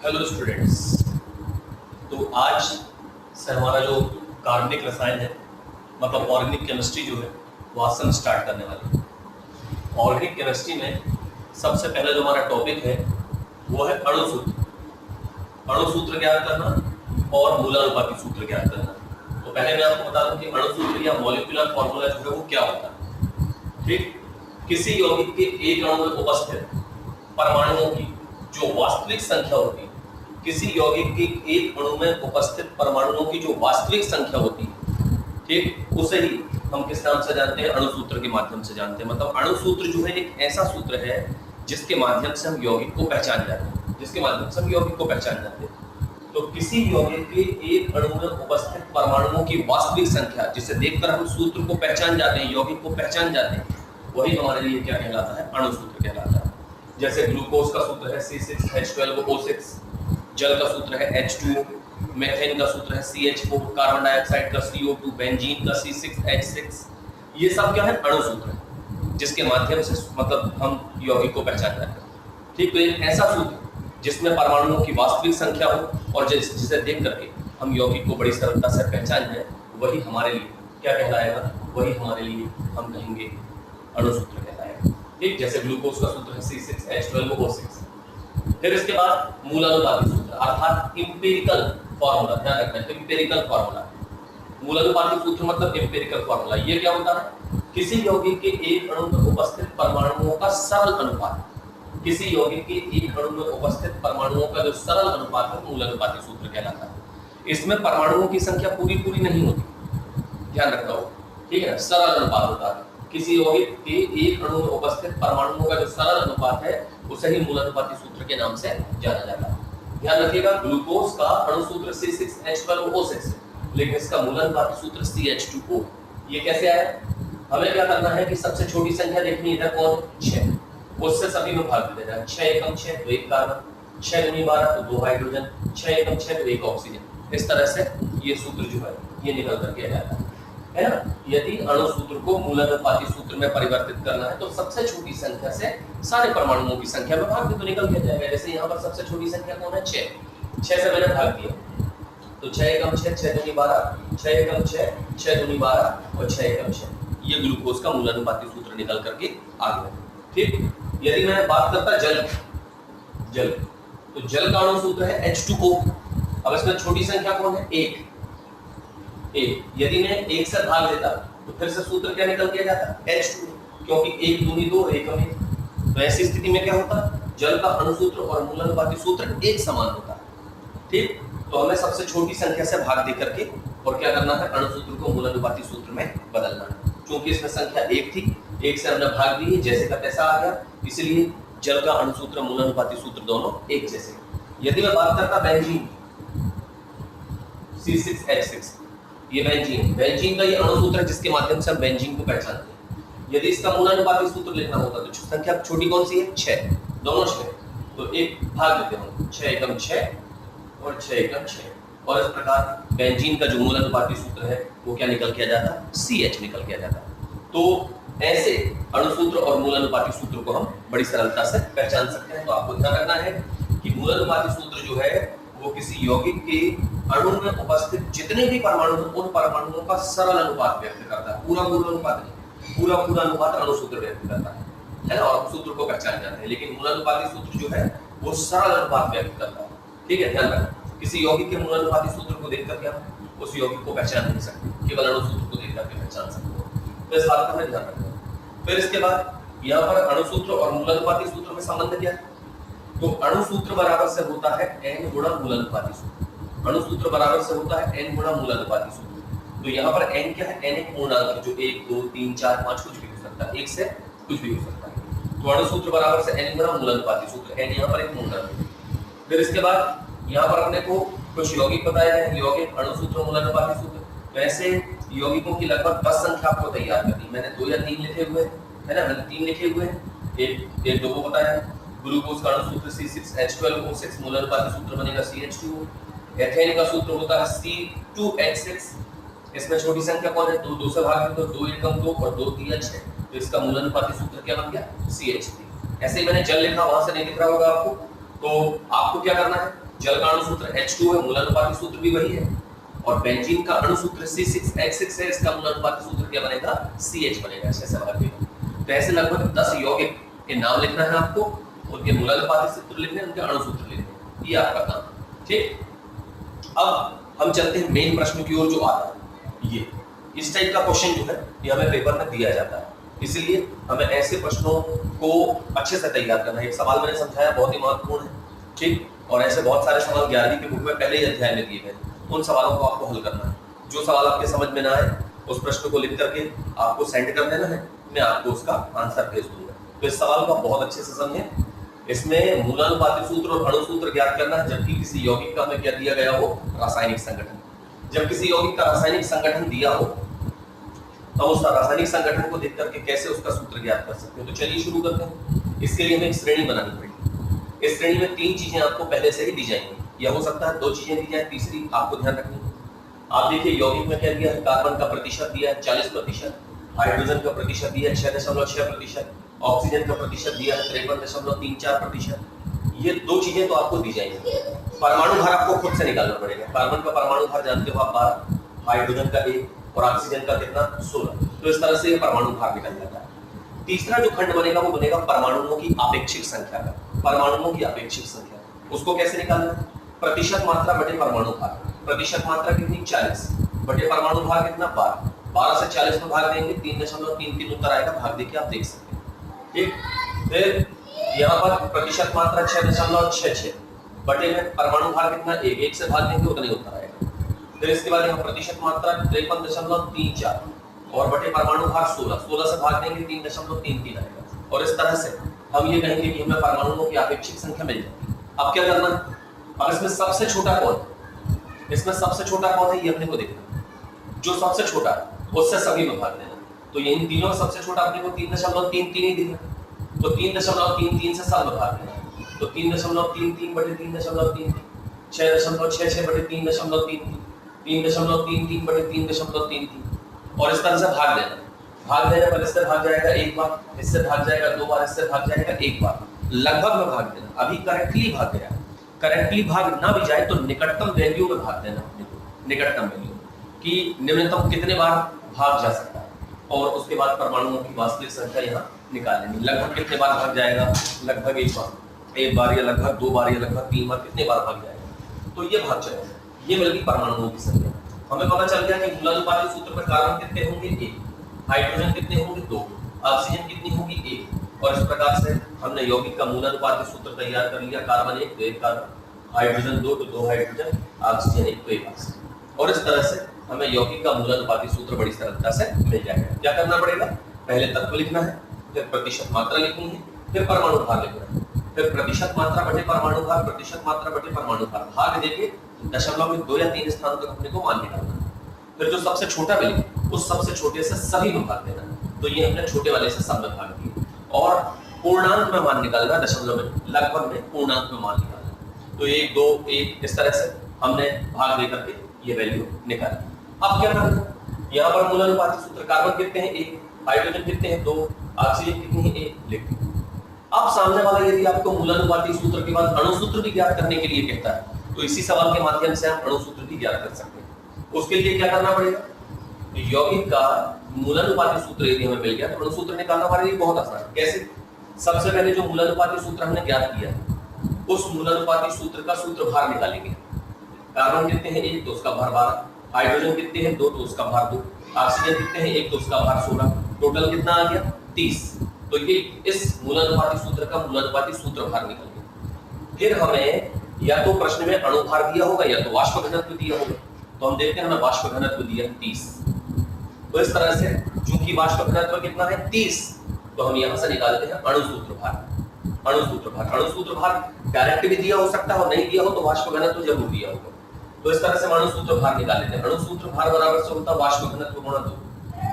Hello students. तो आज से हमारा जो कार्बनिक रसायन है मतलब ऑर्गेनिक केमिस्ट्री जो है वो आज से हम स्टार्ट करने वाले हैं। ऑर्गेनिक केमिस्ट्री में सबसे पहले जो हमारा टॉपिक है वो है अणुसूत्र। अणुसूत्र ज्ञात करना और मूलानुपाती सूत्र ज्ञात करना। तो पहले मैं आपको बता दूं कि अणुसूत्र या मॉलिक्यूलर फॉर्मूला जो है वो क्या होता है। ठीक, किसी यौगिक के एक अणु में उपस्थित परमाणुओं की जो वास्तविक संख्या होती है, किसी यौगिक के एक अणु में उपस्थित परमाणुओं की जो वास्तविक संख्या होती है, ठीक, उसे ही हम किस नाम से जानते हैं? अणुसूत्र के माध्यम से जानते हैं। मतलब अणुसूत्र जो है एक ऐसा सूत्र है जिसके माध्यम से हम यौगिक को पहचान जाते हैं, जिसके माध्यम से हम यौगिक को पहचान जाते हैं। तो किसी यौगिक के एक अणु में उपस्थित परमाणुओं की वास्तविक संख्या जिसे देखकर हम सूत्र को पहचान जाते हैं, यौगिक को पहचान जाते हैं, वही हमारे लिए क्या कहलाता है? अणुसूत्र कहलाता है। जैसे ग्लूकोज का सूत्र है C6H12O6, जल का सूत्र है H2O, मीथेन का सूत्र है CH4, कार्बन डाइऑक्साइड का CO2, बेंजीन का C6H6। ये सब क्या है? अणुसूत्र है जिसके माध्यम से मतलब हम यौगिक को पहचान जाते हैं। ठीक, तो एक ऐसा सूत्र जिसमें परमाणुओं की वास्तविक संख्या हो और जिसे देख करके हम यौगिक को बड़ी सरलता से पहचान जाए, वही हमारे लिए क्या कहलाएगा? वही हमारे लिए हम कहेंगे अणुसूत्र कहलाएगा। ठीक, जैसे ग्लूकोज का सूत्र है C6H12O6। फिर इसके बाद मूलानुपाती सूत्र अर्थात इंपेरिकल फॉर्मूला, ध्यान रखना है इंपेरिकल फॉर्मूला। मूलानुपाती सूत्र मतलब इंपेरिकल फॉर्मूला। ये क्या होता है? किसी यौगिक के एक अणु में उपस्थित परमाणुओं का सरल अनुपात, किसी यौगिक के एक अणु में उपस्थित परमाणुओं का जो सरल अनुपात है मूलानुपाती सूत्र कहलाता है। इसमें परमाणुओं की संख्या पूरी नहीं होती, ध्यान रखना होगा, ठीक है। सरल अनुपात होता है। किसी यौगिक के एक अणु में उपस्थित परमाणुओं का जो सरल अनुपात है उसे ही मूलानुपाती सूत्र के नाम से जाना जाता है। ध्यान रखिएगा, ग्लूकोज का अणु सूत्र C6H12O6 है, लेकिन इसका मूलानुपाती सूत्र CH2O। ये कैसे आया? हमें क्या करना है कि सबसे छोटी संख्या देखनी है, कौन? 6। उससे सभी में भाग दे देना है। 6 एकम 6 तो 1 कार्बन, 6 दूनी 12 तो 2 हाइड्रोजन, 6 एकम 6 तो 1 ऑक्सीजन। इस तरह से ये सूत्र जो है ये निकल करके आ जाता है ना। यदि अणु सूत्र को मूलानुपाती सूत्र में परिवर्तित करना है तो सबसे छोटी संख्या से सारे परमाणुओं की संख्या में भाग दे तो निकल के जाएगा। जैसे यहाँ पर सबसे छोटी संख्या कौन है? 6। 6 से मैंने भाग दिया तो 6 एकम 6, 6 दूनी 12, 6 एकम 6, 6 दूनी 12 और 6 एकम 6। ये ग्लूकोज का मूलानुपाती सूत्र निकल करके आ गया। ठीक, यदि मैं बात करता जल तो जल का अणु सूत्र है H2O। अब इसमें छोटी संख्या कौन है? 1। यदि मैं 1 से भाग देता तो फिर से सूत्र क्या निकल के जाता? H2, क्योंकि 1 दूनी 2 और 1 1। तो ऐसी स्थिति में क्या होता? जल का अणु सूत्र और मूलानुपाती सूत्र एक समान होता है। ठीक, तो हमें सबसे छोटी संख्या से भाग दे करके और क्या करना है? अणु सूत्र को मूलानुपाती सूत्र में बदलना है। क्योंकि इसमें संख्या 1 थी, 1 से हमने भाग दी, जैसे का तैसा आ गया, इसलिए जल का अणु सूत्र मूलानुपाती सूत्र दोनों एक जैसे। यदि मैं बात करता बेंजीन C6H6, ये बेंजीन का ये अणु सूत्र है जिसके माध्यम से हम बेंजीन को पहचानते हैं। यदि इसका मूलानुपाती सूत्र लिखना होता तो संख्या छोटी कौन सी है? 6, दोनों 6, तो एक भाग देते हैं 6 एकम 6 और 6 एकम 6। और इस प्रकार बेंजीन का जो मूलानुपाती सूत्र है वो क्या निकल के आ जाता? CH निकल के आ जाता। तो ऐसे अणुसूत्र और मूलानुपाती सूत्र को हम बड़ी सरलता से पहचान सकते हैं। तो आपको ध्यान रखना है कि मूलानुपाती सूत्र जो है वो किसी यौगिक के अणु में उपस्थित जितने भी परमाणु हैं उन परमाणुओं का सरल अनुपात व्यक्त करता है। पूरा अनुपात नहीं, पूरा अनुपात अणुसूत्र व्यक्त करता है ना। और सूत्र को पहचान जाते हैं, लेकिन मूलानुपाती सूत्र जो है वो सरल अनुपात व्यक्त करता है। ठीक है, ध्यान रखना। किसी यौगिक के मूलानुपाती सूत्र को देख करके हम उस यौगिक को पहचान नहीं सकते, केवल अणुसूत्र को देख करके पहचान सकते हैं। तो इस बात का हमें ध्यान रखना है। फिर इसके बाद यहाँ पर अणुसूत्र और मूलानुपाती सूत्र में संबंध क्या है? तो अणुसूत्र बराबर से होता है n गुणा मूलानुपाती सूत्र। अणुसूत्र बराबर से होता है n गुणा मूलानुपाती सूत्र। तो यहाँ पर n क्या है? n एक पूर्णांक है जो 1 2 3 4 5 कुछ भी हो सकता है, 1 से कुछ भी हो सकता है। तो अणुसूत्र बराबर से n गुणा मूलानुपाती सूत्र, n यहाँ पर एक पूर्णांक है। फिर इसके बाद यहाँ पर अपने को कुछ यौगिक बताया है, यौगिक अणुसूत्र मूलानुपाती सूत्र। वैसे यौगिकों की लगभग 10 संख्या आपको तैयार करनी। मैंने 2 या 3 लिखे हुए है ना, मैंने 3 लिखे हुए हैं, एक 2 को बताया। ग्लूकोज का अणु सूत्र C6H12O6, मूलानुपाती सूत्र बनेगा CH2O। एथेन का सूत्र होता है C2H6, इसमें छोटी संख्या कौन है? 2 से भाग दो, 2 एकम 2 और 2 3 6, तो इसका मूलानुपाती सूत्र क्या बन गया? CH3। ऐसे ही मैंने जल लिखा, वहां से नहीं लिख रहा होगा आपको, तो आपको क्या करना है? जल का अणुसूत्र H2 है, मूलानुपाती सूत्र भी वही है, और बेंजीन का अणुसूत्र C6H6 है, इसका मूलानुपाती सूत्र क्या बनेगा, CH बनेगा, 6 से भाग देगा। तो ऐसे लगभग 10 यौगिक के नाम लिखना है आपको, उनके मूलानुपाती सूत्र लिखने, उनके अणुसूत्र लिखने, ये आपका काम। ठीक, अब हम चलते हैं मेन प्रश्न की ओर जो आता है। ये इस टाइप का क्वेश्चन जो है ये हमें पेपर में दिया जाता है, इसलिए हमें ऐसे प्रश्नों को अच्छे से तैयार करना है। एक सवाल मैंने समझाया बहुत ही महत्वपूर्ण है, ठीक, और ऐसे बहुत सारे सवाल 11वीं की बुक में पहले ही अध्याय में दिए गए, उन सवालों को आपको हल करना है। जो सवाल आपके समझ में ना आए उस प्रश्न को लिख करके आपको सेंड कर देना है, मैं आपको उसका आंसर भेज दूंगा। तो इस सवाल को आप बहुत अच्छे से समझें। इसमें मूलानुपाती सूत्र और अणुसूत्र ज्ञात करना है, जबकि किसी यौगिक का हमें क्या दिया गया हो, रासायनिक संगठन। जब किसी यौगिक का रासायनिक संगठन दिया हो तो उस रासायनिक संगठन को देख करके कैसे उसका सूत्र ज्ञात कर सकते हैं। तो चलिए शुरू करते हैं। इसके लिए हमें एक श्रेणी बनानी पड़ेगी। इस श्रेणी में 3 चीजें आपको पहले से ही दी जाएंगी, या हो सकता है 2 चीजें दी जाए, तीसरी आपको ध्यान रखनी है। आप देखिए यौगिक में क्या दिया है, कार्बन का प्रतिशत दिया है 40%, हाइड्रोजन का प्रतिशत दिया है 6.6%, ऑक्सीजन का प्रतिशत दिया है 53.34%। ये 2 चीजें तो आपको दी जाएंगी। परमाणु भार आपको खुद से निकालना पड़ेगा। कार्बन का परमाणु भार जानते हो आप 12, हाइड्रोजन का 1 और ऑक्सीजन का कितना, 16। तो इस तरह से ये परमाणु भार निकल जाता है। तीसरा जो खंड बनेगा वो बनेगा परमाणुओं की आपेक्षिक संख्या का। परमाणुओं की आपेक्षिक संख्या, उसको कैसे निकालना, प्रतिशत मात्रा बटे परमाणु भार। प्रतिशत मात्रा कितनी, 40 बटे परमाणु भार कितना, 12। 12 से 40 में भाग देंगे 3.33 उत्तर आएगा, भाग देके आप देख सकते हैं। ठीक, फिर यहाँ पर प्रतिशत मात्रा 6.66 बटे में परमाणु भार कितना, 1 से भाग देंगे उतना ही उत्तर आएगा। फिर इसके बाद यहाँ प्रतिशत मात्रा 53.34 और बटे परमाणु भार 16 से भाग देंगे 3.33 आएगा। और इस तरह से हम ये कहेंगे कि हमें परमाणुओं की आपेक्षिक संख्या मिल जाती है। अब क्या करना है, अब इसमें सबसे छोटा कौन है, इसमें सबसे छोटा कौन है ये अपने को देखना है। जो सबसे छोटा है उससे सभी में भाग देना। तो ये इन तीनों में सबसे छोटा अपने को 3.33 ही दिख रहा है, तो 3.33 से सब में भाग देना। तो 3.33 बटे 3.33, 6.66 बटे 3.33, 3.33 बटे 3.33, और इस तरह से भाग देना। भाग देने पर इससे भाग जाएगा 1 बार, इससे भाग जाएगा 2 बार, इससे भाग जाएगा 1 बार, लगभग में भाग देना। अभी करेक्टली भाग गया, करेक्टली भाग ना भी जाए तो निकटतम वैल्यू में भाग देना अपने को, निकटतम वैल्यू कि निम्नतम कितने बार भाग जा सकता है, और उसके बाद परमाणुओं की वास्तविक संख्या यहाँ निकाल लेनी। लगभग कितने बार भाग जाएगा, लगभग 1 बार या लगभग 2 बार या लगभग 3 बार, कितने बार भाग जाएगा, तो ये भाग जाएगा। ये मिल गई परमाणुओं की संख्या। हमें पता चल गया कि मूलानुपाती सूत्र पर कार्बन कितने होंगे, 1, हाइड्रोजन कितने होंगे, 2, ऑक्सीजन कितनी होगी, 1। और इस प्रकार से हमने यौगिक का मूलानुपाती सूत्र तैयार कर लिया। कार्बन 1 तो 1 कार्बन, हाइड्रोजन 2 तो 2 हाइड्रोजन, ऑक्सीजन 1 तो 1 ऑक्सीजन। और इस तरह से हमें यौगिक का मूलानुपाती सूत्र बड़ी सरलता से मिल जाएगा। क्या करना पड़ेगा, पहले तत्व लिखना है, फिर प्रतिशत मात्रा लिखनी है, फिर परमाणु भार लिखना है, फिर प्रतिशत मात्रा बटे परमाणु भार, प्रतिशत मात्रा बटे परमाणु भार, भाग देके दशमलव में 2 या 3 स्थान तक अपने को मान निकालना है। फिर जो सबसे छोटा मिले उस सबसे छोटे से सभी में भाग देना है। तो ये हमने छोटे वाले से सब में भाग दिया, और पूर्णांक में मान निकालना, दशमलव में, लगभग में, पूर्णांक में मान निकालना। तो 1, 2, 1 इस तरह से हमने भाग दे करके ये वैल्यू निकाली। अब क्या करना, यहाँ पर मूलानुपाती सूत्र कार्बन कितने हैं, 1, हाइड्रोजन कितने हैं, 2, ऑक्सीजन कितनी है, 1 लिख दिया। अब सामने वाला यदि आपको मूलानुपाती सूत्र के बाद अणुसूत्र भी ज्ञात करने के लिए कहता है तो इसी सवाल के माध्यम से आप अणुसूत्र भी ज्ञात कर सकते हैं। उसके लिए क्या करना पड़ेगा, यौगिक का मूलानुपाती सूत्र यदि हमें मिल गया तो अणुसूत्र निकालना हमारे लिए बहुत आसान है। कैसे, सबसे पहले जो मूलानुपाती सूत्र हमने ज्ञात किया उस मूलानुपाती सूत्र का सूत्र भार निकालेंगे। कार्बन कितने हैं, 1 तो उसका भार 12, हाइड्रोजन कितने हैं, 2 तो उसका भार 2, ऑक्सीजन कितने हैं, 1 तो उसका भार 16, टोटल कितना आ गया, 30। तो ये इस मूलानुपाती सूत्र का मूलानुपाती सूत्र भार निकल गया। फिर हमें या तो प्रश्न में अणु भार दिया होगा या तो वाष्प घनत्व दिया होगा। तो हम देखते हैं हमें वाष्प घनत्व दिया है 30। तो इस तरह से चूंकि वाष्प घनत्व कितना है 30, तो हम यहां से निकालते हैं अणुसूत्र भार। अणुसूत्र भार डायरेक्ट भी दिया हो सकता है और नहीं दिया हो तो वाष्प घनत्व जरूर दिया होगा। तो इस तरह से अणुसूत्र भार निकाल लेते हैं। अणुसूत्र भार बराबर से होता है वाष्प घनत्व गुणा 2।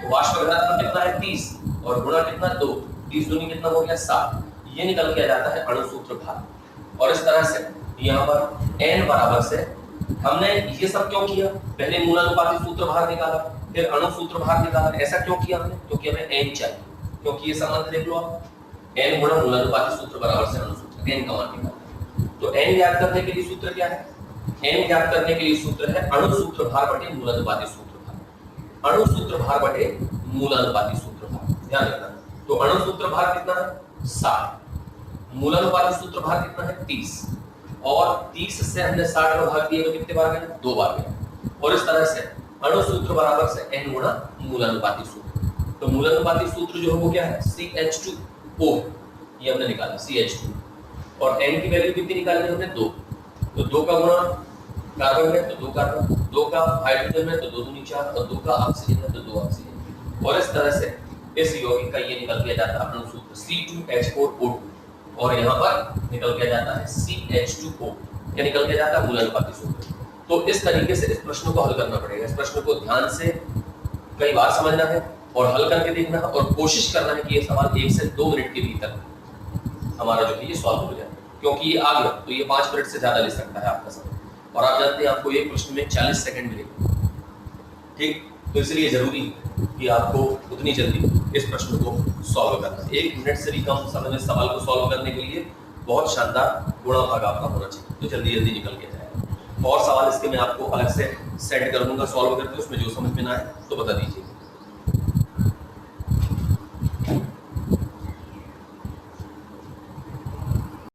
तो वाष्प घनत्व कितना है 30 और गुणा कितना 2, 30 दूनी कितना हो गया 7। ये निकल के आ जाता है अणुसूत्र भार। और इस तरह से यहाँ पर n बराबर से हमने ये सब क्यों किया, पहले मूलानुपाती सूत्र भार निकाला फिर अणुसूत्र भार निकाला। ऐसा क्यों किया हमने, क्योंकि हमें n चाहिए। क्योंकि ये संबंध देख लो आप, n गुणा मूलानुपाती सूत्र बराबर से अणुसूत्र, n का मान निकाला। तो n ज्ञात करने के लिए सूत्र क्या है? n ज्ञात करने के लिए सूत्र है अणु सूत्र भार बटे मूलानुपाती सूत्र भार। अणु सूत्र भार बटे मूलानुपाती सूत्र भार, ध्यान रखना। तो अणु सूत्र भार कितना है? 60। मूलानुपाती सूत्र भार कितना है? 30। और 30 से हमने 60 का भाग दिया तो कितने बार गया? 2 बार गया। और इस तरह से अणु सूत्र बराबर से n गुणा मूलानुपाती सूत्र। तो मूलानुपाती सूत्र जो है वो क्या है? CH2O, ये हमने निकाला CH2। और n की वैल्यू कितनी निकाली हमने? 2। तो 2 का गुणा कार्बन है तो 2 कार्बन, 2 का हाइड्रोजन है तो 2 दूनी 4, और 2 का ऑक्सीजन है तो 2 ऑक्सीजन। और इस तरह से इस यौगिक का ये निकल के जाता है अणु सूत्र C2H4O2, और यहाँ पर निकल के जाता है CH2O, क्या निकल के जाता है? मूलानुपाती सूत्र। तो इस तरीके से इस प्रश्न को हल करना पड़ेगा। इस प्रश्न को ध्यान से कई बार समझना है और हल करके देखना है, और कोशिश करना है कि ये सवाल 1 से 2 मिनट के भीतर हमारा जो है ये सॉल्व हो जाए, क्योंकि ये आ गया तो ये 5 मिनट से ज्यादा ले सकता है आपका समय, और आप जानते हैं आपको एक प्रश्न में 40 सेकंड मिलेगा, ठीक। तो इसलिए जरूरी है कि आपको उतनी जल्दी इस प्रश्न को सॉल्व करना है। 1 मिनट से भी कम समय में सवाल को सॉल्व करने के लिए बहुत शानदार गुणा भाग आपका होना चाहिए, तो जल्दी जल्दी निकल के जाएगा। और सवाल इसके मैं आपको अलग से सेंड कर दूंगा सॉल्व करके, उसमें जो समझ में ना आए तो बता दीजिए।